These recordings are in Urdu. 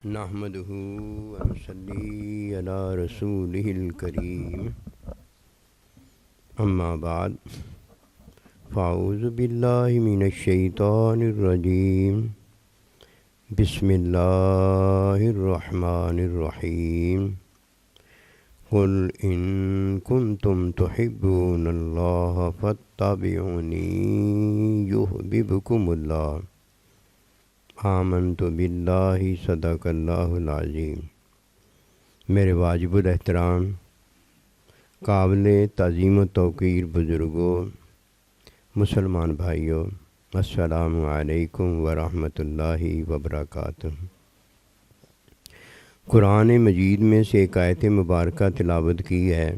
نحمده ونصلي على رسوله الكريم اما بعد فاعوذ باللہ من الشیطان الرجیم بسم اللہ الرحمن الرحیم قل ان کنتم تحبون اللہ فاتبعونی یحببکم اللہ آمنت باللہ صدق اللہ العظیم۔ میرے واجب الاحترام قابل تعظیم و توقیر بزرگوں، مسلمان بھائیوں، السلام علیکم ورحمۃ اللہ وبرکاتہ۔ قرآن مجید میں سے ایک آیت مبارکہ تلاوت کی ہے۔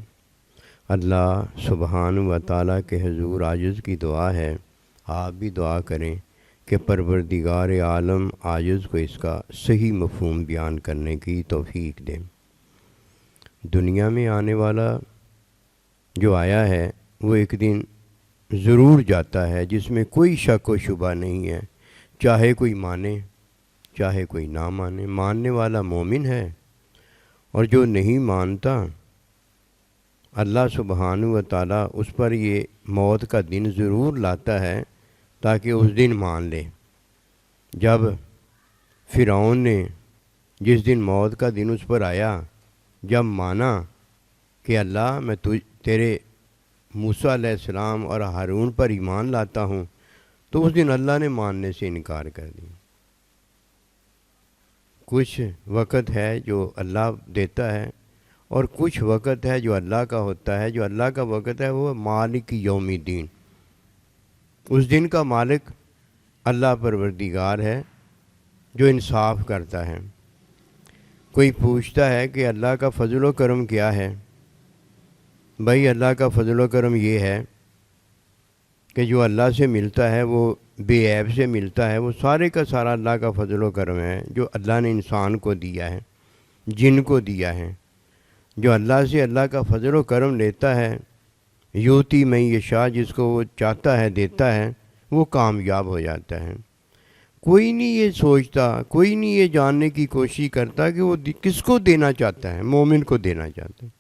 اللہ سبحانہ و تعالیٰ کے حضور عاجز کی دعا ہے، آپ بھی دعا کریں کہ پروردگار عالم عاجز کو اس کا صحیح مفہوم بیان کرنے کی توفیق دیں۔ دنیا میں آنے والا جو آیا ہے وہ ایک دن ضرور جاتا ہے، جس میں کوئی شک و شبہ نہیں ہے، چاہے کوئی مانے چاہے کوئی نہ مانے۔ ماننے والا مومن ہے، اور جو نہیں مانتا اللہ سبحانہ و تعالیٰ اس پر یہ موت کا دن ضرور لاتا ہے تاکہ اس دن مان لے۔ جب فرعون نے جس دن موت کا دن اس پر آیا، جب مانا کہ اللہ میں تیرے موسیٰ علیہ السلام اور ہارون پر ایمان لاتا ہوں، تو اس دن اللہ نے ماننے سے انکار کر دیا۔ کچھ وقت ہے جو اللہ دیتا ہے، اور کچھ وقت ہے جو اللہ کا ہوتا ہے۔ جو اللہ کا وقت ہے وہ مالک یوم الدین، اس دن کا مالک اللہ پروردگار ہے جو انصاف کرتا ہے۔ کوئی پوچھتا ہے کہ اللہ کا فضل و کرم کیا ہے؟ بھائی اللہ کا فضل و کرم یہ ہے کہ جو اللہ سے ملتا ہے وہ بے عیب سے ملتا ہے، وہ سارے کا سارا اللہ کا فضل و کرم ہے جو اللہ نے انسان کو دیا ہے، جن کو دیا ہے۔ جو اللہ سے اللہ کا فضل و کرم لیتا ہے، یوتی من یشاء، جس کو وہ چاہتا ہے دیتا ہے، وہ کامیاب ہو جاتا ہے۔ کوئی نہیں یہ سوچتا، کوئی نہیں یہ جاننے کی کوشش کرتا کہ وہ کس کو دینا چاہتا ہے۔ مومن کو دینا چاہتا ہے۔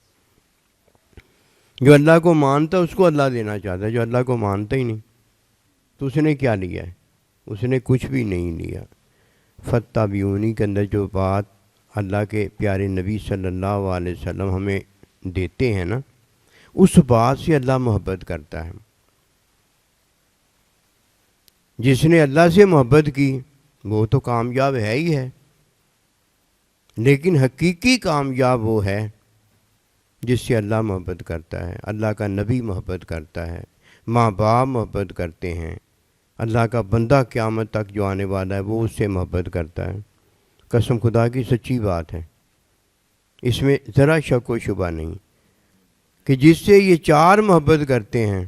جو اللہ کو مانتا ہے اس کو اللہ دینا چاہتا ہے۔ جو اللہ کو مانتا ہی نہیں تو اس نے کیا لیا ہے؟ اس نے کچھ بھی نہیں لیا۔ فاتبعونی کے اندر جو بات اللہ کے پیارے نبی صلی اللہ علیہ وسلم ہمیں دیتے ہیں نا، اس بات سے اللہ محبت کرتا ہے۔ جس نے اللہ سے محبت کی وہ تو کامیاب ہے ہی ہے، لیکن حقیقی کامیاب وہ ہے جس سے اللہ محبت کرتا ہے، اللہ کا نبی محبت کرتا ہے، ماں باپ محبت کرتے ہیں، اللہ کا بندہ قیامت تک جو آنے والا ہے وہ اس سے محبت کرتا ہے۔ قسم خدا کی سچی بات ہے، اس میں ذرا شک و شبہ نہیں کہ جس سے یہ چار محبت کرتے ہیں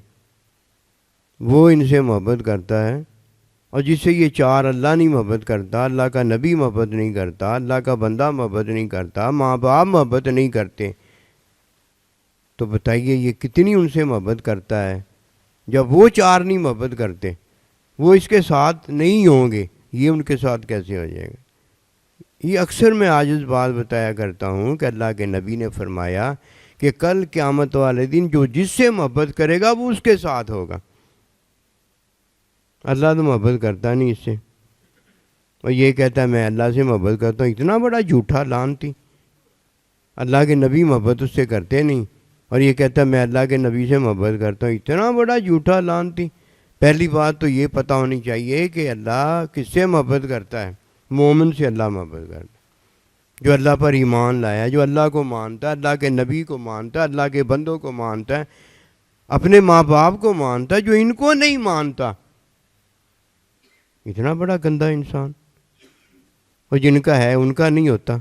وہ ان سے محبت کرتا ہے، اور جس سے یہ چار اللہ نہیں محبت کرتا، اللہ کا نبی محبت نہیں کرتا، اللہ کا بندہ محبت نہیں کرتا، ماں باپ محبت نہیں کرتے، تو بتائیے یہ کتنی ان سے محبت کرتا ہے۔ جب وہ چار نہیں محبت کرتے، وہ اس کے ساتھ نہیں ہوں گے، یہ ان کے ساتھ کیسے ہو جائے گا؟ یہ اکثر میں عاجز بات بتایا کرتا ہوں کہ اللہ کے نبی نے فرمایا کہ کل قیامت والے دن جو جس سے محبت کرے گا وہ اس کے ساتھ ہوگا۔ اللہ تو محبت کرتا نہیں اس سے، اور یہ کہتا ہے میں اللہ سے محبت کرتا ہوں۔ اتنا بڑا جھوٹا لعنتی، اللہ کے نبی محبت اس سے کرتے نہیں، اور یہ کہتا ہے میں اللہ کے نبی سے محبت کرتا ہوں۔ اتنا بڑا جھوٹا لعنتی۔ پہلی بات تو یہ پتہ ہونی چاہیے کہ اللہ کس سے محبت کرتا ہے۔ مومن سے اللہ محبت کرتا ہے، جو اللہ پر ایمان لایا، جو اللہ کو مانتا ہے، اللہ کے نبی کو مانتا ہے، اللہ کے بندوں کو مانتا ہے، اپنے ماں باپ کو مانتا ہے۔ جو ان کو نہیں مانتا، اتنا بڑا گندا انسان، اور جن کا ہے ان کا نہیں ہوتا،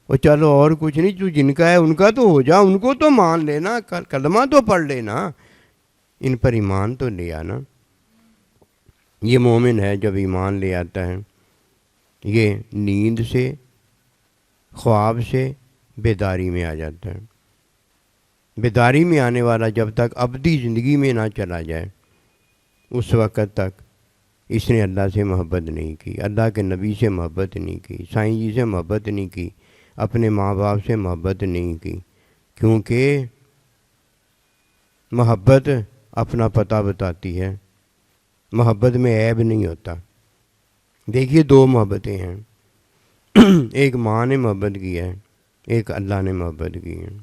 اور چلو اور کچھ نہیں، جو جن کا ہے ان کا تو ہو جا، ان کو تو مان لینا، کلمہ تو پڑھ لینا، ان پر ایمان تو لے آنا۔ یہ مومن ہے جب ایمان لے آتا ہے، یہ نیند سے، خواب سے بیداری میں آ جاتا ہے۔ بیداری میں آنے والا جب تک ابدی زندگی میں نہ چلا جائے، اس وقت تک اس نے اللہ سے محبت نہیں کی، اللہ کے نبی سے محبت نہیں کی، سائیں جی سے محبت نہیں کی، اپنے ماں باپ سے محبت نہیں کی، کیونکہ محبت اپنا پتہ بتاتی ہے، محبت میں عیب نہیں ہوتا۔ دیکھیے دو محبتیں ہیں، ایک ماں نے محبت کی ہے، ایک اللہ نے محبت کی ہے۔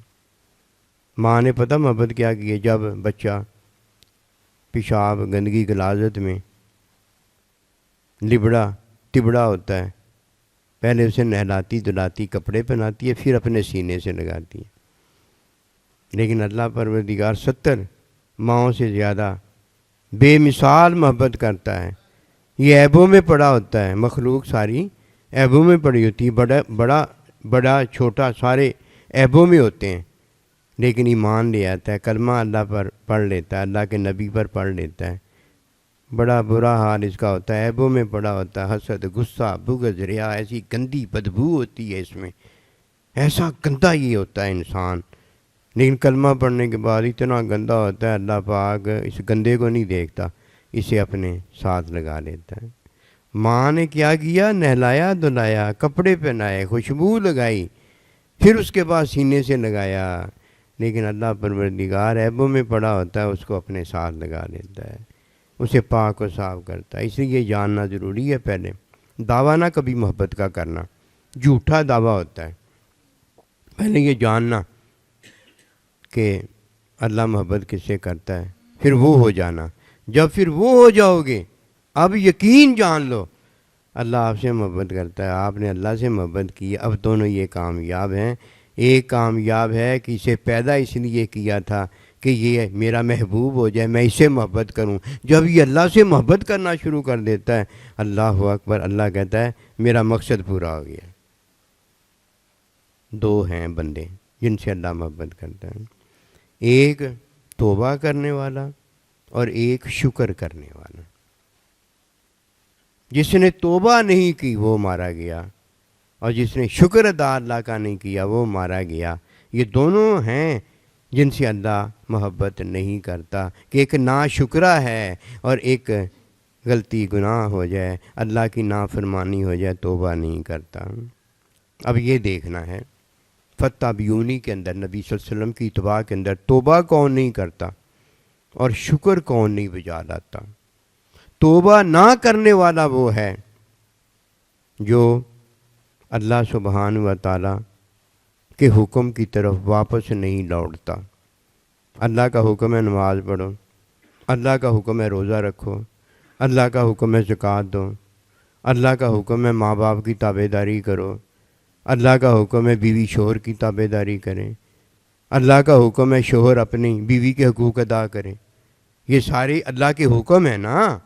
ماں نے پتہ محبت کیا کی ہے؟ جب بچہ پیشاب گندگی غلاظت میں لبڑا تبڑا ہوتا ہے، پہلے اسے نہلاتی دھلاتی کپڑے پہناتی ہے، پھر اپنے سینے سے لگاتی ہے۔ لیکن اللہ پروردگار 70 ماؤں سے زیادہ بے مثال محبت کرتا ہے۔ یہ عیبوں میں پڑا ہوتا ہے، مخلوق ساری عیبوں میں پڑی ہوتی ہے، بڑا چھوٹا سارے عیبوں میں ہوتے ہیں، لیکن ایمان لے آتا ہے، کلمہ اللہ پر پڑھ لیتا ہے، اللہ کے نبی پر پڑھ لیتا ہے، بڑا برا حال اس کا ہوتا ہے، عیبوں میں پڑا ہوتا ہے، حسد، غصہ، بغض، ریا، ایسی گندی بدبو ہوتی ہے اس میں، ایسا گندا یہ ہوتا ہے انسان، لیکن کلمہ پڑھنے کے بعد اتنا گندا ہوتا ہے، اللہ پاک اس گندے کو نہیں دیکھتا، اسے اپنے ساتھ لگا لیتا ہے۔ ماں نے کیا کیا؟ نہلایا دھلایا، کپڑے پہنائے، خوشبو لگائی، پھر اس کے بعد سینے سے لگایا، لیکن اللہ پروردگار عیبوں میں پڑا ہوتا ہے، اس کو اپنے ساتھ لگا لیتا ہے، اسے پاک و صاف کرتا ہے۔ اس لیے یہ جاننا ضروری ہے، پہلے دعویٰ نہ کبھی محبت کا کرنا، جھوٹا دعویٰ ہوتا ہے، پہلے یہ جاننا کہ اللہ محبت کس سے کرتا ہے، پھر وہ ہو جانا۔ جب پھر وہ ہو جاؤ گے، اب یقین جان لو اللہ آپ سے محبت کرتا ہے، آپ نے اللہ سے محبت کی، اب دونوں یہ کامیاب ہیں۔ ایک کامیاب ہے کہ اسے پیدا اس لیے کیا تھا کہ یہ میرا محبوب ہو جائے، میں اس سے محبت کروں۔ جب یہ اللہ سے محبت کرنا شروع کر دیتا ہے، اللہ اکبر، اللہ کہتا ہے میرا مقصد پورا ہو گیا۔ دو ہیں بندے جن سے اللہ محبت کرتا ہے، ایک توبہ کرنے والا اور ایک شکر کرنے والا۔ جس نے توبہ نہیں کی وہ مارا گیا، اور جس نے شکر ادا اللہ کا نہیں کیا وہ مارا گیا۔ یہ دونوں ہیں جن سے اللہ محبت نہیں کرتا، کہ ایک ناشکرا ہے اور ایک غلطی گناہ ہو جائے، اللہ کی نافرمانی ہو جائے، توبہ نہیں کرتا۔ اب یہ دیکھنا ہے فتح بیونی کے اندر، نبی صلی اللہ علیہ وسلم کی اتباع کے اندر، توبہ کون نہیں کرتا اور شکر کون نہیں بجا لاتا۔ توبہ نہ کرنے والا وہ ہے جو اللہ سبحانہ و تعالیٰ کے حکم کی طرف واپس نہیں لوٹتا۔ اللہ کا حکم ہے نماز پڑھو، اللہ کا حکم ہے روزہ رکھو، اللہ کا حکم ہے زکوٰۃ دو، اللہ کا حکم ہے ماں باپ کی تابع داری کرو، اللہ کا حکم ہے بیوی شوہر کی تابع داری کریں، اللہ کا حکم ہے شوہر اپنی بیوی کے حقوق ادا کریں۔ یہ سارے اللہ کے حکم ہیں نا۔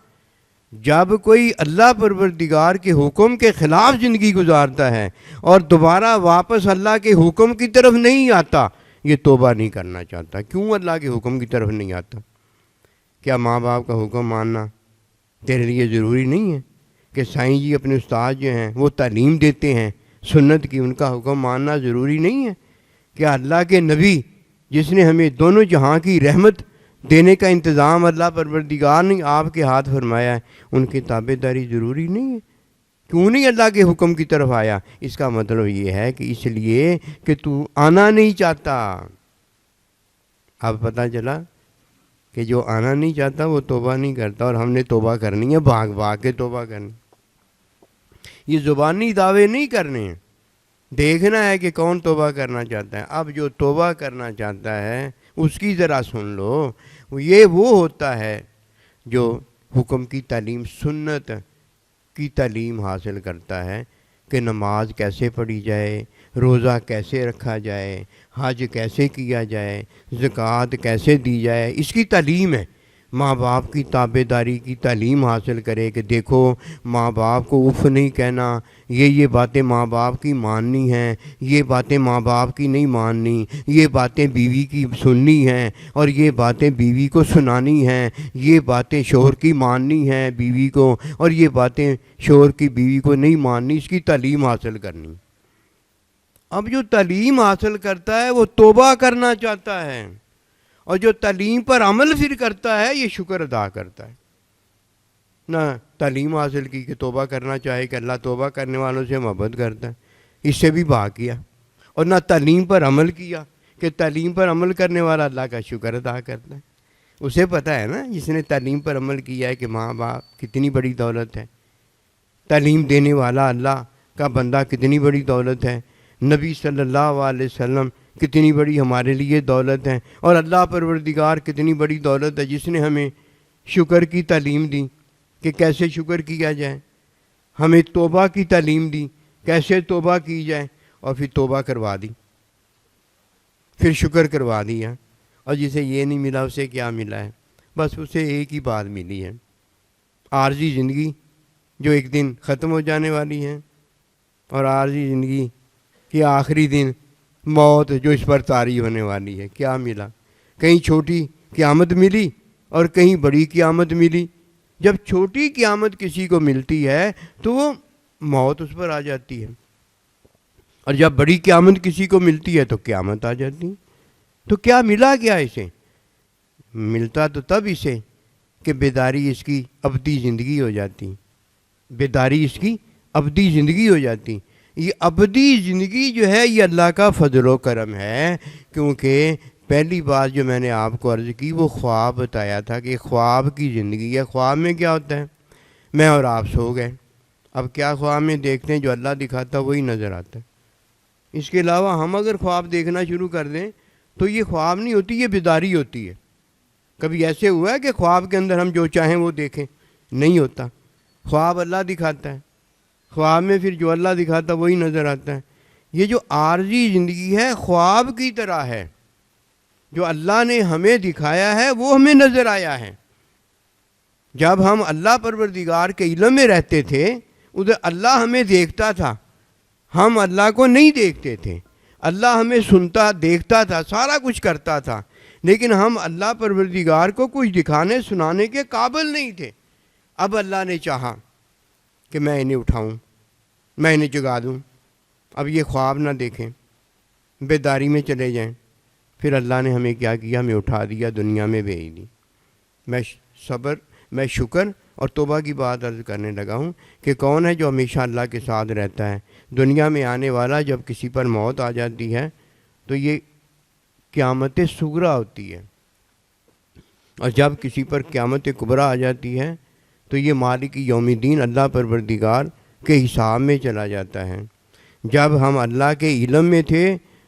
جب کوئی اللہ پروردگار کے حکم کے خلاف زندگی گزارتا ہے اور دوبارہ واپس اللہ کے حکم کی طرف نہیں آتا، یہ توبہ نہیں کرنا چاہتا۔ کیوں اللہ کے حکم کی طرف نہیں آتا؟ کیا ماں باپ کا حکم ماننا تیرے لیے ضروری نہیں ہے؟ کہ سائیں جی اپنے استاد جو ہیں وہ تعلیم دیتے ہیں سنت کی، ان کا حکم ماننا ضروری نہیں ہے؟ کیا اللہ کے نبی جس نے ہمیں دونوں جہاں کی رحمت دینے کا انتظام اللہ پروردگار نے آپ کے ہاتھ فرمایا ہے، ان کی تابع داری ضروری نہیں ہے؟ کیوں نہیں اللہ کے حکم کی طرف آیا؟ اس کا مطلب یہ ہے کہ اس لیے کہ تو آنا نہیں چاہتا۔ اب پتہ چلا کہ جو آنا نہیں چاہتا وہ توبہ نہیں کرتا، اور ہم نے توبہ کرنی ہے، بھاگ بھاگ کے توبہ کرنی۔ یہ زبانی دعوے نہیں کرنے ہیں، دیکھنا ہے کہ کون توبہ کرنا چاہتا ہے۔ اب جو توبہ کرنا چاہتا ہے اس کی ذرا سن لو، یہ وہ ہوتا ہے جو حکم کی تعلیم، سنت کی تعلیم حاصل کرتا ہے کہ نماز کیسے پڑھی جائے، روزہ کیسے رکھا جائے، حج کیسے کیا جائے، زکوٰۃ کیسے دی جائے، اس کی تعلیم ہے۔ ماں باپ کی تابع داری کی تعلیم حاصل کرے کہ دیکھو ماں باپ کو اف نہیں کہنا، یہ باتیں ماں باپ کی ماننی ہیں، یہ باتیں ماں باپ کی نہیں ماننی، یہ باتیں بیوی کی سننی ہیں اور یہ باتیں بیوی کو سنانی ہیں، یہ باتیں شوہر کی ماننی ہیں بیوی کو، اور یہ باتیں شوہر کی بیوی کو نہیں ماننی۔ اس کی تعلیم حاصل کرنی۔ اب جو تعلیم حاصل کرتا ہے وہ توبہ کرنا چاہتا ہے، اور جو تعلیم پر عمل پھر کرتا ہے یہ شکر ادا کرتا ہے۔ نہ تعلیم حاصل کی کہ توبہ کرنا چاہے کہ اللہ توبہ کرنے والوں سے محبت کرتا ہے، اس سے بھی بھاگ کیا، اور نہ تعلیم پر عمل کیا کہ تعلیم پر عمل کرنے والا اللہ کا شکر ادا کرتا ہے۔ اسے پتہ ہے نا، جس نے تعلیم پر عمل کیا ہے کہ ماں باپ کتنی بڑی دولت ہے، تعلیم دینے والا اللہ کا بندہ کتنی بڑی دولت ہے، نبی صلی اللہ علیہ وسلم کتنی بڑی ہمارے لیے دولت ہے، اور اللہ پروردگار کتنی بڑی دولت ہے جس نے ہمیں شکر کی تعلیم دی کہ کیسے شکر کیا جائے، ہمیں توبہ کی تعلیم دی کیسے توبہ کی جائے، اور پھر توبہ کروا دی، پھر شکر کروا دیا۔ اور جسے یہ نہیں ملا اسے کیا ملا ہے؟ بس اسے ایک ہی بات ملی ہے، عارضی زندگی جو ایک دن ختم ہو جانے والی ہے، اور عارضی زندگی کے آخری دن موت جو اس پر طاری ہونے والی ہے۔ کیا ملا؟ کہیں چھوٹی قیامت ملی اور کہیں بڑی قیامت ملی۔ جب چھوٹی قیامت کسی کو ملتی ہے تو وہ موت اس پر آ جاتی ہے، اور جب بڑی قیامت کسی کو ملتی ہے تو قیامت آ جاتی ہے۔ تو کیا ملا کیا اسے؟ ملتا تو تب اسے کہ بیداری اس کی ابدی زندگی ہو جاتی، بیداری اس کی ابدی زندگی ہو جاتی۔ یہ ابدی زندگی جو ہے یہ اللہ کا فضل و کرم ہے، کیونکہ پہلی بات جو میں نے آپ کو عرض کی وہ خواب بتایا تھا کہ خواب کی زندگی ہے۔ خواب میں کیا ہوتا ہے؟ میں اور آپ سو گئے، اب کیا خواب میں دیکھتے ہیں؟ جو اللہ دکھاتا وہی نظر آتا ہے۔ اس کے علاوہ ہم اگر خواب دیکھنا شروع کر دیں تو یہ خواب نہیں ہوتی، یہ بیداری ہوتی ہے۔ کبھی ایسے ہوا ہے کہ خواب کے اندر ہم جو چاہیں وہ دیکھیں؟ نہیں ہوتا، خواب اللہ دکھاتا ہے، خواب میں پھر جو اللہ دکھاتا وہی نظر آتا ہے۔ یہ جو عارضی زندگی ہے خواب کی طرح ہے، جو اللہ نے ہمیں دکھایا ہے وہ ہمیں نظر آیا ہے۔ جب ہم اللہ پروردگار کے علم میں رہتے تھے ادھر اللہ ہمیں دیکھتا تھا، ہم اللہ کو نہیں دیکھتے تھے۔ اللہ ہمیں سنتا دیکھتا تھا، سارا کچھ کرتا تھا، لیکن ہم اللہ پروردگار کو کچھ دکھانے سنانے کے قابل نہیں تھے۔ اب اللہ نے چاہا کہ میں انہیں اٹھاؤں، میں انہیں جگا دوں، اب یہ خواب نہ دیکھیں، بیداری میں چلے جائیں۔ پھر اللہ نے ہمیں کیا کیا؟ ہمیں اٹھا دیا، دنیا میں بھیج دی۔ میں شکر اور توبہ کی بات عرض کرنے لگا ہوں کہ کون ہے جو ہمیشہ اللہ کے ساتھ رہتا ہے؟ دنیا میں آنے والا جب کسی پر موت آ جاتی ہے تو یہ قیامت صغریٰ ہوتی ہے، اور جب کسی پر قیامت کبریٰ آ جاتی ہے تو یہ مالک یوم الدین اللہ پروردگار کے حساب میں چلا جاتا ہے۔ جب ہم اللہ کے علم میں تھے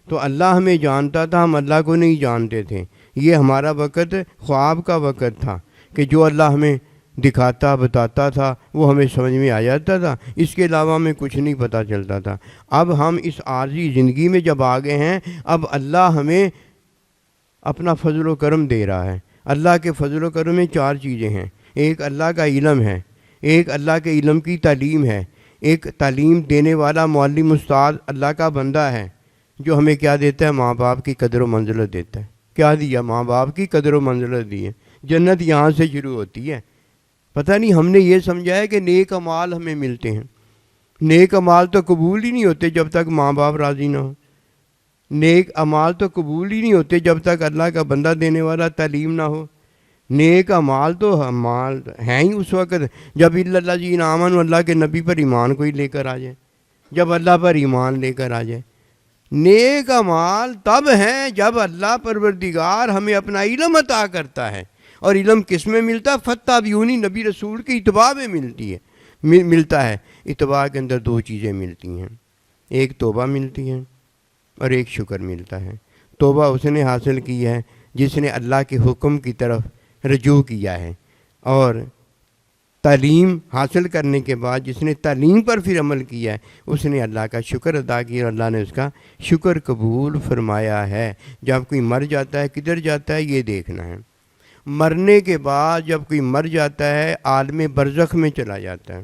تو اللہ ہمیں جانتا تھا، ہم اللہ کو نہیں جانتے تھے۔ یہ ہمارا وقت خواب کا وقت تھا کہ جو اللہ ہمیں دکھاتا بتاتا تھا وہ ہمیں سمجھ میں آ جاتا تھا، اس کے علاوہ ہمیں کچھ نہیں پتہ چلتا تھا۔ اب ہم اس عارضی زندگی میں جب آ گئے ہیں، اب اللہ ہمیں اپنا فضل و کرم دے رہا ہے۔ اللہ کے فضل و کرم میں چار چیزیں ہیں، ایک اللہ کا علم ہے، ایک اللہ کے علم کی تعلیم ہے، ایک تعلیم دینے والا معلم استاد اللہ کا بندہ ہے جو ہمیں کیا دیتا ہے؟ ماں باپ کی قدر و منزلت دیتا ہے۔ کیا دیا؟ ماں باپ کی قدر و منزلت دی ہے۔ جنت یہاں سے شروع ہوتی ہے۔ پتہ نہیں ہم نے یہ سمجھا ہے کہ نیک اعمال ہمیں ملتے ہیں۔ نیک اعمال تو قبول ہی نہیں ہوتے جب تک ماں باپ راضی نہ ہو۔ نیک اعمال تو قبول ہی نہیں ہوتے جب تک اللہ کا بندہ دینے والا تعلیم نہ ہو۔ نیک اعمال تو اعمال ہیں ہی اس وقت جب الذین آمنوا اللہ کے نبی پر ایمان کوئی لے کر آ جائے، جب اللہ پر ایمان لے کر آ جائے۔ نیک اعمال تب ہیں جب اللہ پروردگار ہمیں اپنا علم عطا کرتا ہے، اور علم کس میں ملتا ہے؟ فاتبعونی، نبی رسول کی اتباع میں ملتا ہے۔ اتباع کے اندر دو چیزیں ملتی ہیں، ایک توبہ ملتی ہے اور ایک شکر ملتا ہے۔ توبہ اس نے حاصل کی ہے جس نے اللہ کے حکم کی طرف رجوع کیا ہے، اور تعلیم حاصل کرنے کے بعد جس نے تعلیم پر پھر عمل کیا ہے اس نے اللہ کا شکر ادا کیا، اور اللہ نے اس کا شکر قبول فرمایا ہے۔ جب کوئی مر جاتا ہے کدھر جاتا ہے یہ دیکھنا ہے۔ مرنے کے بعد جب کوئی مر جاتا ہے عالم برزخ میں چلا جاتا ہے۔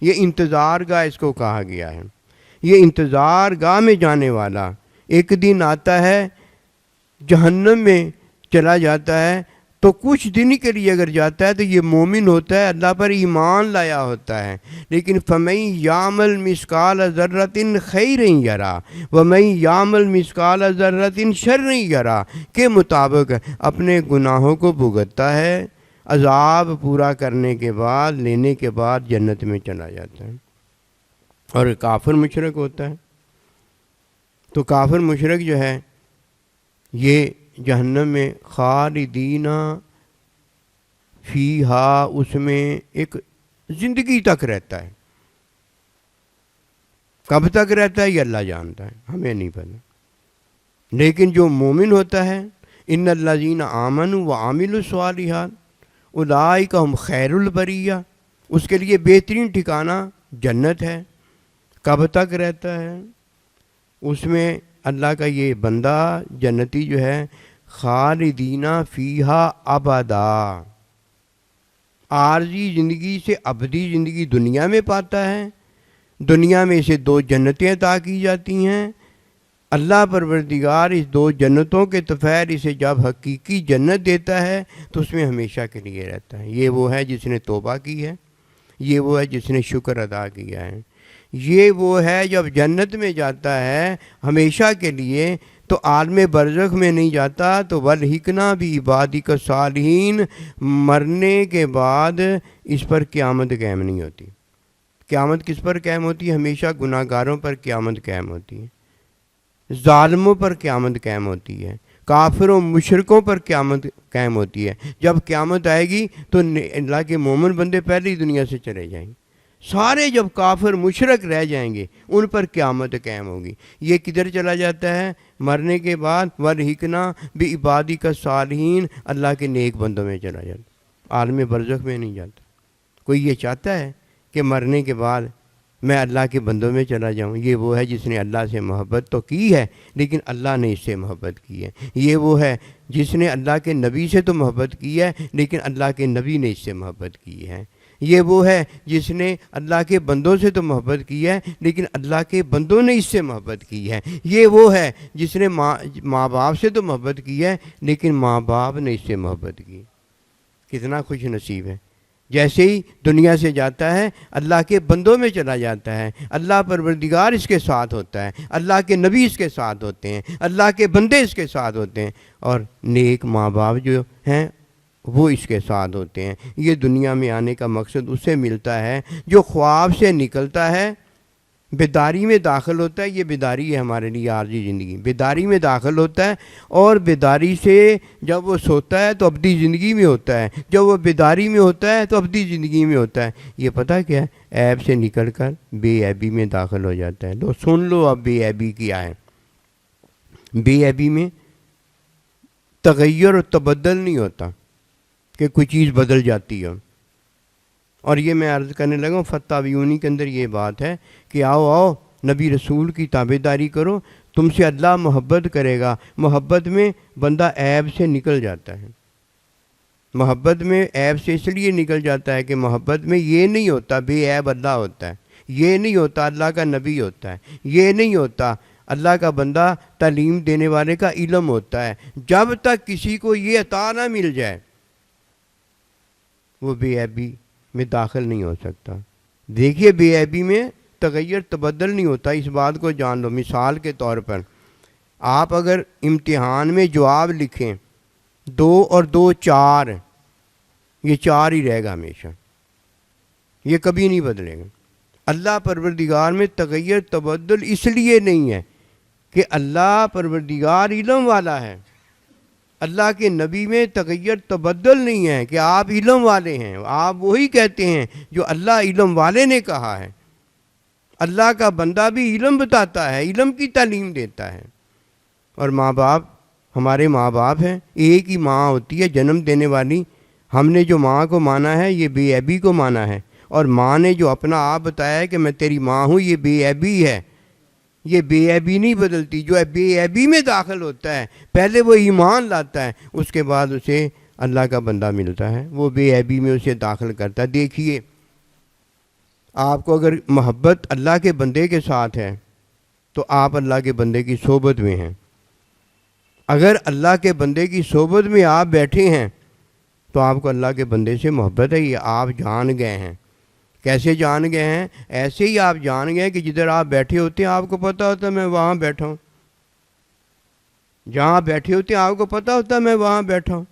یہ انتظار گاہ اس کو کہا گیا ہے۔ یہ انتظار گاہ میں جانے والا ایک دن آتا ہے جہنم میں چلا جاتا ہے، تو کچھ دن کے لیے اگر جاتا ہے تو یہ مومن ہوتا ہے، اللہ پر ایمان لایا ہوتا ہے، لیکن فَمَن يَعْمَلْ مِثْقَالَ ذَرَّةٍ خَيْرًا يَرَهُ وَمَن يَعْمَلْ مِثْقَالَ ذَرَّةٍ شَرًّا يَرَهُ کے مطابق اپنے گناہوں کو بھگتتا ہے، عذاب پورا کرنے کے بعد لینے کے بعد جنت میں چلا جاتا ہے، اور کافر مشرک ہوتا ہے تو کافر مشرک جو ہے یہ جہنم میں خالدین فیہا، اس میں ایک زندگی تک رہتا ہے. کب تک رہتا ہے یہ اللہ جانتا ہے، ہمیں نہیں پتہ. لیکن جو مومن ہوتا ہے، ان الذین آمنوا وعملوا الصالحات اولئک ہم خیر البریہ، اس کے لیے بہترین ٹھکانہ جنت ہے. کب تک رہتا ہے؟ اس میں اللہ کا یہ بندہ جنتی جو ہے خالدین فیہا ابدا، عارضی زندگی سے ابدی زندگی دنیا میں پاتا ہے. دنیا میں اسے 2 جنتیں عطا کی جاتی ہیں. اللہ پروردگار اس 2 جنتوں کے تفیر اسے جب حقیقی جنت دیتا ہے تو اس میں ہمیشہ کے لیے رہتا ہے. یہ وہ ہے جس نے توبہ کی ہے، یہ وہ ہے جس نے شکر ادا کیا ہے، یہ وہ ہے جب جنت میں جاتا ہے ہمیشہ کے لیے تو عالم برزخ میں نہیں جاتا. تو والحقنا بعبادک الصالحین، مرنے کے بعد اس پر قیامت قائم نہیں ہوتی. قیامت کس پر قائم ہوتی ہے؟ ہمیشہ گناہ گاروں پر قیامت قائم ہوتی ہے، ظالموں پر قیامت قائم ہوتی ہے، کافروں مشرکوں پر قیامت قائم ہوتی ہے. جب قیامت آئے گی تو اللہ کے مومن بندے پہلے ہی دنیا سے چلے جائیں گے. سارے جب کافر مشرک رہ جائیں گے ان پر قیامت قائم ہوگی. یہ کدھر چلا جاتا ہے؟ مرنے کے بعد والحقنا بعبادک الصالحین، اللہ کے نیک بندوں میں چلا جاتا ہے، عالم برزخ میں نہیں جاتا. کوئی یہ چاہتا ہے کہ مرنے کے بعد میں اللہ کے بندوں میں چلا جاؤں؟ یہ وہ ہے جس نے اللہ سے محبت تو کی ہے لیکن اللہ نے اس سے محبت کی ہے. یہ وہ ہے جس نے اللہ کے نبی سے تو محبت کی ہے لیکن اللہ کے نبی نے اس سے محبت کی ہے. یہ وہ ہے جس نے اللہ کے بندوں سے تو محبت کی ہے لیکن اللہ کے بندوں نے اس سے محبت کی ہے. یہ وہ ہے جس نے ماں باپ سے تو محبت کی ہے لیکن ماں باپ نے اس سے محبت کی. کتنا خوش نصیب ہے. جیسے ہی دنیا سے جاتا ہے اللہ کے بندوں میں چلا جاتا ہے، اللہ پروردگار اس کے ساتھ ہوتا ہے، اللہ کے نبی اس کے ساتھ ہوتے ہیں، اللہ کے بندے اس کے ساتھ ہوتے ہیں، اور نیک ماں باپ جو ہیں وہ اس کے ساتھ ہوتے ہیں. یہ دنیا میں آنے کا مقصد اسے ملتا ہے جو خواب سے نکلتا ہے، بیداری میں داخل ہوتا ہے. یہ بیداری ہے ہمارے لیے عارضی زندگی. بیداری میں داخل ہوتا ہے اور بیداری سے جب وہ سوتا ہے تو ابدی زندگی میں ہوتا ہے، جب وہ بیداری میں ہوتا ہے تو ابدی زندگی میں ہوتا ہے. یہ پتہ کیا ہے؟ عیب سے نکل کر بے عیبی میں داخل ہو جاتا ہے. لو سن لو اب بے عیبی کیا ہے. بے عیبی میں تغیر و تبدل نہیں ہوتا کہ کوئی چیز بدل جاتی ہے. اور یہ میں عرض کرنے لگا ہوں فتاویونی کے اندر یہ بات ہے کہ آؤ نبی رسول کی تابعداری کرو، تم سے اللہ محبت کرے گا. محبت میں بندہ عیب سے نکل جاتا ہے. محبت میں عیب سے اس لیے نکل جاتا ہے کہ محبت میں یہ نہیں ہوتا بے عیب اللہ ہوتا ہے، یہ نہیں ہوتا اللہ کا نبی ہوتا ہے، یہ نہیں ہوتا اللہ کا بندہ تعلیم دینے والے کا علم ہوتا ہے. جب تک کسی کو یہ عطا نہ مل جائے وہ بے عیبی میں داخل نہیں ہو سکتا. دیکھیے بے عیبی میں تغیر تبدل نہیں ہوتا. اس بات کو جان لو. مثال کے طور پر آپ اگر امتحان میں جواب لکھیں 2 اور 2 4، یہ 4 ہی رہے گا ہمیشہ، یہ کبھی نہیں بدلے گا. اللہ پروردگار میں تغیر تبدل اس لیے نہیں ہے کہ اللہ پروردگار علم والا ہے. اللہ کے نبی میں تغیر تبدل نہیں ہے کہ آپ علم والے ہیں، آپ وہی کہتے ہیں جو اللہ علم والے نے کہا ہے. اللہ کا بندہ بھی علم بتاتا ہے، علم کی تعلیم دیتا ہے. اور ماں باپ ہمارے ماں باپ ہیں، ایک ہی ماں ہوتی ہے جنم دینے والی. ہم نے جو ماں کو مانا ہے یہ بے عیبی کو مانا ہے، اور ماں نے جو اپنا آپ بتایا ہے کہ میں تیری ماں ہوں یہ بے عیبی ہے. یہ بے عیبی نہیں بدلتی. جو بے عیبی میں داخل ہوتا ہے پہلے وہ ایمان لاتا ہے، اس کے بعد اسے اللہ کا بندہ ملتا ہے، وہ بے عیبی میں اسے داخل کرتا ہے. دیکھیے آپ کو اگر محبت اللہ کے بندے کے ساتھ ہے تو آپ اللہ کے بندے کی صحبت میں ہیں. اگر اللہ کے بندے کی صحبت میں آپ بیٹھے ہیں تو آپ کو اللہ کے بندے سے محبت ہے. یہ آپ جان گئے ہیں. کیسے جان گئے ہیں؟ ایسے ہی آپ جان گئے ہیں کہ جدھر آپ بیٹھے ہوتے ہیں آپ کو پتہ ہوتا ہے میں وہاں بیٹھا ہوں. جہاں بیٹھے ہوتے ہیں آپ کو پتہ ہوتا ہے میں وہاں بیٹھا ہوں.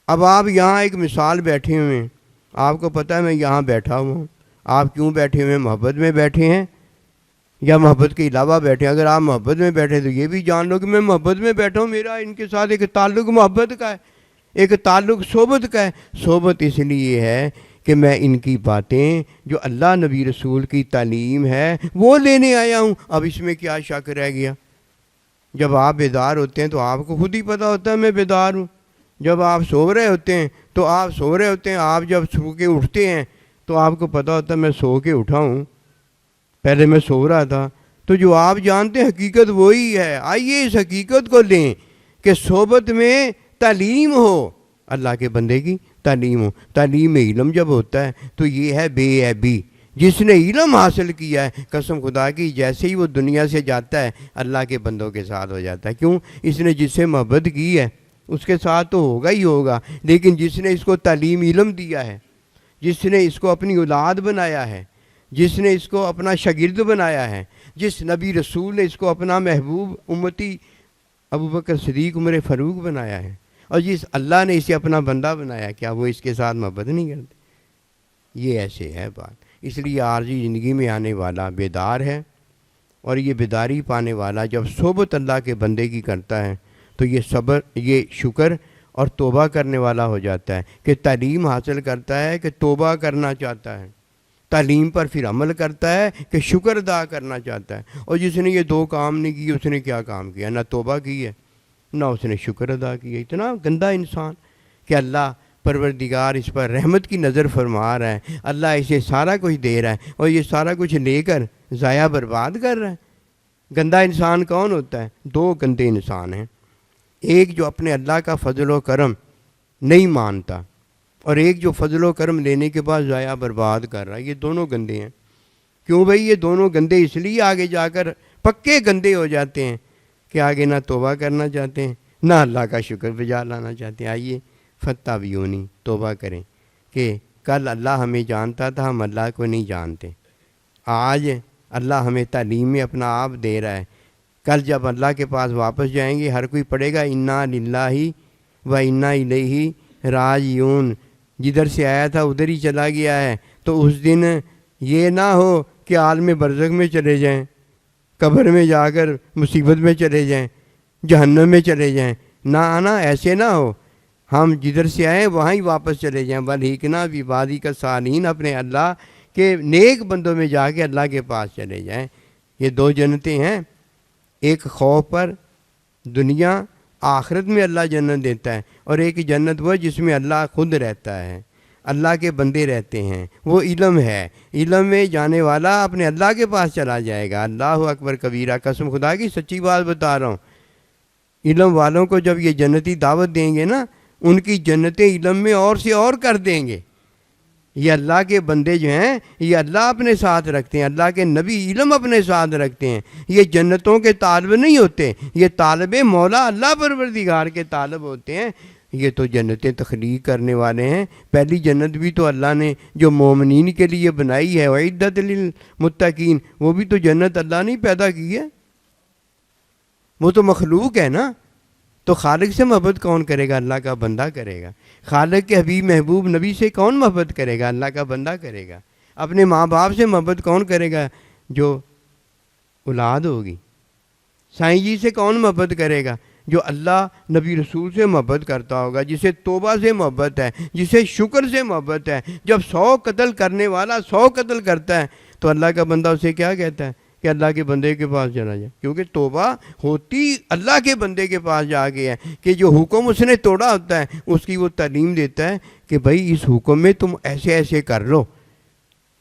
اب آپ یہاں ایک مثال بیٹھے ہوئے ہیں، آپ کو پتہ ہے میں یہاں بیٹھا ہوں، آپ کیوں بیٹھے ہوئے ہیں؟ محبت میں بیٹھے ہیں یا محبت کے علاوہ بیٹھے ہیں؟ اگر آپ محبت میں بیٹھے تو یہ بھی جان لو کہ میں محبت میں بیٹھا ہوں، میرا ان کے ساتھ ایک تعلق محبت کا ہے، ایک تعلق صحبت کا ہے۔ صحبت اس لیے ہے کہ میں ان کی باتیں جو اللہ نبی رسول کی تعلیم ہے وہ لینے آیا ہوں۔ اب اس میں کیا شک رہ گیا؟ جب آپ بیدار ہوتے ہیں تو آپ کو خود ہی پتہ ہوتا ہے میں بیدار ہوں، جب آپ سو رہے ہوتے ہیں تو آپ سو رہے ہوتے ہیں، آپ جب سو کے اٹھتے ہیں تو آپ کو پتہ ہوتا ہے میں سو کے اٹھا ہوں، پہلے میں سو رہا تھا۔ تو جو آپ جانتے ہیں حقیقت وہی ہے۔ آئیے اس حقیقت کو لیں کہ صحبت میں تعلیم ہو، اللہ کے بندے کی تعلیم ہو۔ تعلیم علم جب ہوتا ہے تو یہ ہے بے عیبی۔ جس نے علم حاصل کیا ہے قسم خدا کی جیسے ہی وہ دنیا سے جاتا ہے اللہ کے بندوں کے ساتھ ہو جاتا ہے۔ کیوں؟ اس نے جس سے محبت کی ہے اس کے ساتھ تو ہوگا ہی ہوگا، لیکن جس نے اس کو تعلیم علم دیا ہے، جس نے اس کو اپنی اولاد بنایا ہے، جس نے اس کو اپنا شاگرد بنایا ہے، جس نبی رسول نے اس کو اپنا محبوب امتی ابوبکر صدیق عمر فاروق بنایا ہے، اور جس اللہ نے اسے اپنا بندہ بنایا، کیا وہ اس کے ساتھ محبت نہیں کرتے؟ یہ ایسے ہے بات۔ اس لیے عارضی زندگی میں آنے والا بیدار ہے، اور یہ بیداری پانے والا جب صحبت اللہ کے بندے کی کرتا ہے تو یہ صبر، یہ شکر اور توبہ کرنے والا ہو جاتا ہے کہ تعلیم حاصل کرتا ہے کہ توبہ کرنا چاہتا ہے، تعلیم پر پھر عمل کرتا ہے کہ شکر ادا کرنا چاہتا ہے۔ اور جس نے یہ دو کام نہیں کیے اس نے کیا کام کیا؟ نہ توبہ کی ہے نہ اس نے شکر ادا کیا۔ اتنا گندا انسان کہ اللہ پروردگار اس پر رحمت کی نظر فرما رہا ہے، اللہ اسے سارا کچھ دے رہا ہے اور یہ سارا کچھ لے کر ضائع برباد کر رہا ہے۔ گندا انسان کون ہوتا ہے؟ دو گندے انسان ہیں، ایک جو اپنے اللہ کا فضل و کرم نہیں مانتا، اور ایک جو فضل و کرم لینے کے بعد ضائع برباد کر رہا ہے۔ یہ دونوں گندے ہیں۔ کیوں بھائی؟ یہ دونوں گندے اس لیے آگے جا کر پکے گندے ہو جاتے ہیں کہ آگے نہ توبہ کرنا چاہتے ہیں نہ اللہ کا شکر بجا لانا چاہتے ہیں۔ آئیے فتح بیونی توبہ کریں کہ کل اللہ ہمیں جانتا تھا، ہم اللہ کو نہیں جانتے۔ آج اللہ ہمیں تعلیم میں اپنا آپ دے رہا ہے، کل جب اللہ کے پاس واپس جائیں گے ہر کوئی پڑھے گا انا للہ و انا الیہ راجعون، جدھر سے آیا تھا ادھر ہی چلا گیا ہے۔ تو اس دن یہ نہ ہو کہ عالم برزخ میں چلے جائیں، قبر میں جا کر مصیبت میں چلے جائیں، جہنم میں چلے جائیں، نہ آنا ایسے نہ ہو۔ ہم جدھر سے آئے وہاں ہی واپس چلے جائیں۔ وَلْحِقْنَا بِعِبَادِكَ الصَّالِحِينَ، اپنے اللہ کے نیک بندوں میں جا کے اللہ کے پاس چلے جائیں۔ یہ دو جنتیں ہیں، ایک خوف پر دنیا آخرت میں اللہ جنت دیتا ہے، اور ایک جنت وہ جس میں اللہ خود رہتا ہے، اللہ کے بندے رہتے ہیں، وہ علم ہے۔ علم میں جانے والا اپنے اللہ کے پاس چلا جائے گا۔ اللہ اکبر کبیرہ، قسم خدا کی سچی بات بتا رہا ہوں۔ علم والوں کو جب یہ جنتی دعوت دیں گے نا، ان کی جنتیں علم میں اور سے اور کر دیں گے۔ یہ اللہ کے بندے جو ہیں یہ اللہ اپنے ساتھ رکھتے ہیں، اللہ کے نبی علم اپنے ساتھ رکھتے ہیں۔ یہ جنتوں کے طالب نہیں ہوتے، یہ طالب مولا اللہ پروردگار کے طالب ہوتے ہیں۔ یہ تو جنتیں تخلیق کرنے والے ہیں۔ پہلی جنت بھی تو اللہ نے جو مومنین کے لیے بنائی ہے، وَعِدَّتْ لِلْمُتَّقِينَ، وہ بھی تو جنت اللہ نے پیدا کی ہے، وہ تو مخلوق ہے نا۔ تو خالق سے محبت کون کرے گا؟ اللہ کا بندہ کرے گا۔ خالق کے حبیب محبوب نبی سے کون محبت کرے گا؟ اللہ کا بندہ کرے گا۔ اپنے ماں باپ سے محبت کون کرے گا؟ جو اولاد ہوگی۔ سائیں جی سے کون محبت کرے گا؟ جو اللہ نبی رسول سے محبت کرتا ہوگا، جسے توبہ سے محبت ہے، جسے شکر سے محبت ہے۔ جب 100 قتل کرنے والا 100 قتل کرتا ہے تو اللہ کا بندہ اسے کیا کہتا ہے؟ کہ اللہ کے بندے کے پاس چلا جائے، کیونکہ توبہ ہوتی اللہ کے بندے کے پاس جا کے ہے کہ جو حکم اس نے توڑا ہوتا ہے اس کی وہ تعلیم دیتا ہے کہ بھائی اس حکم میں تم ایسے ایسے کر لو۔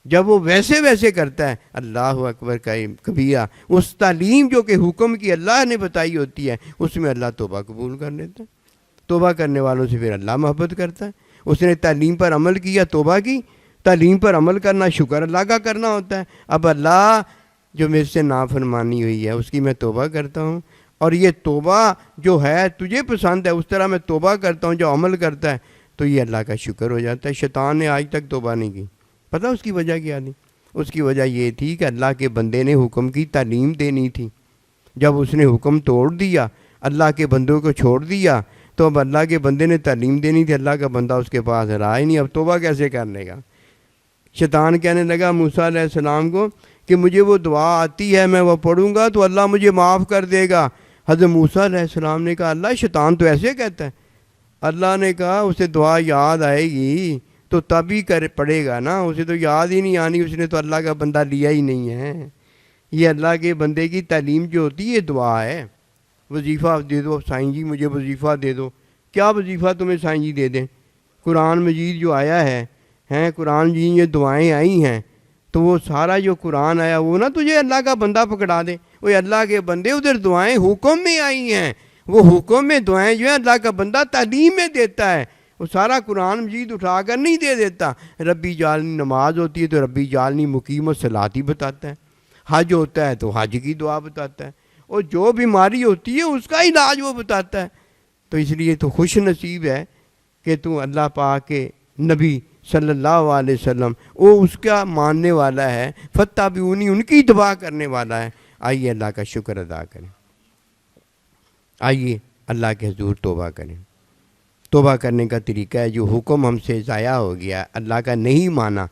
جب وہ ویسے ویسے کرتا ہے، اللہ اکبر کبیرہ، اس تعلیم جو کہ حکم کی اللہ نے بتائی ہوتی ہے اس میں اللہ توبہ قبول کر لیتا ہے۔ توبہ کرنے والوں سے پھر اللہ محبت کرتا ہے۔ اس نے تعلیم پر عمل کیا، توبہ کی، تعلیم پر عمل کرنا شکر اللہ کا کرنا ہوتا ہے۔ اب اللہ جو میرے سے نافرمانی ہوئی ہے اس کی میں توبہ کرتا ہوں، اور یہ توبہ جو ہے تجھے پسند ہے اس طرح میں توبہ کرتا ہوں، جو عمل کرتا ہے تو یہ اللہ کا شکر ہو جاتا ہے۔ شیطان نے آج تک توبہ نہیں کی، پتہ اس کی وجہ کیا تھی؟ اس کی وجہ یہ تھی کہ اللہ کے بندے نے حکم کی تعلیم دینی تھی۔ جب اس نے حکم توڑ دیا، اللہ کے بندوں کو چھوڑ دیا، تو اب اللہ کے بندے نے تعلیم دینی تھی، اللہ کا بندہ اس کے پاس رہا ہی نہیں، اب توبہ کیسے کرنے گا؟ شیطان کہنے لگا موسیٰ علیہ السلام کو کہ مجھے وہ دعا آتی ہے، میں وہ پڑھوں گا تو اللہ مجھے معاف کر دے گا۔ حضرت موسیٰ علیہ السلام نے کہا اللہ شیطان تو ایسے کہتا ہے؟ اللہ نے کہا اسے دعا یاد آئے گی تو تب ہی پڑھے گا نا، اسے تو یاد ہی نہیں آنی، اس نے تو اللہ کا بندہ لیا ہی نہیں ہے۔ یہ اللہ کے بندے کی تعلیم جو ہوتی ہے یہ دعا ہے۔ وظیفہ دے دو سائیں جی، مجھے وظیفہ دے دو، کیا وظیفہ تمہیں سائیں جی دے دیں؟ قرآن مجید جو آیا ہے قرآن مجید یہ دعائیں آئی ہیں، تو وہ سارا جو قرآن آیا وہ نہ تجھے اللہ کا بندہ پکڑا دے۔ وہ اللہ کے بندے ادھر دعائیں حکم میں آئی ہیں، وہ حکم میں دعائیں جو ہیں اللہ کا بندہ تعلیم میں دیتا ہے، وہ سارا قرآن مجید اٹھا کر نہیں دے دیتا۔ ربی جعلنی نماز ہوتی ہے تو ربی جعلنی مقیم الصلاۃ ہی بتاتا ہے، حج ہوتا ہے تو حج کی دعا بتاتا ہے، اور جو بیماری ہوتی ہے اس کا علاج وہ بتاتا ہے۔ تو اس لیے تو خوش نصیب ہے کہ تو اللہ پاک کے نبی صلی اللہ علیہ وسلم وہ اس کا ماننے والا ہے، فتبعونی ان کی اتباع کرنے والا ہے۔ آئیے اللہ کا شکر ادا کریں، آئیے اللہ کے حضور توبہ کریں۔ توبہ کرنے کا طریقہ ہے جو حکم ہم سے ضائع ہو گیا، اللہ کا نہیں مانا،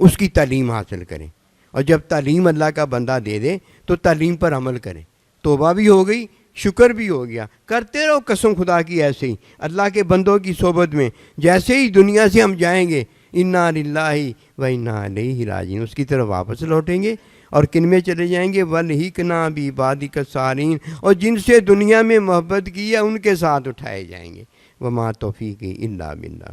اس کی تعلیم حاصل کریں، اور جب تعلیم اللہ کا بندہ دے دے تو تعلیم پر عمل کریں۔ توبہ بھی ہو گئی، شکر بھی ہو گیا، کرتے رہو قسم خدا کی ایسے ہی اللہ کے بندوں کی صحبت میں۔ جیسے ہی دنیا سے ہم جائیں گے انا للہ و انا الیہ راجعون، اس کی طرف واپس لوٹیں گے، اور کن میں چلے جائیں گے؟ وَالْحِقْنَا بِعِبَادِكَ الصَّالِحِينَ، اور جن سے دنیا میں محبت کی ہے ان کے ساتھ اٹھائے جائیں گے۔ وما توفیقی الا باللہ۔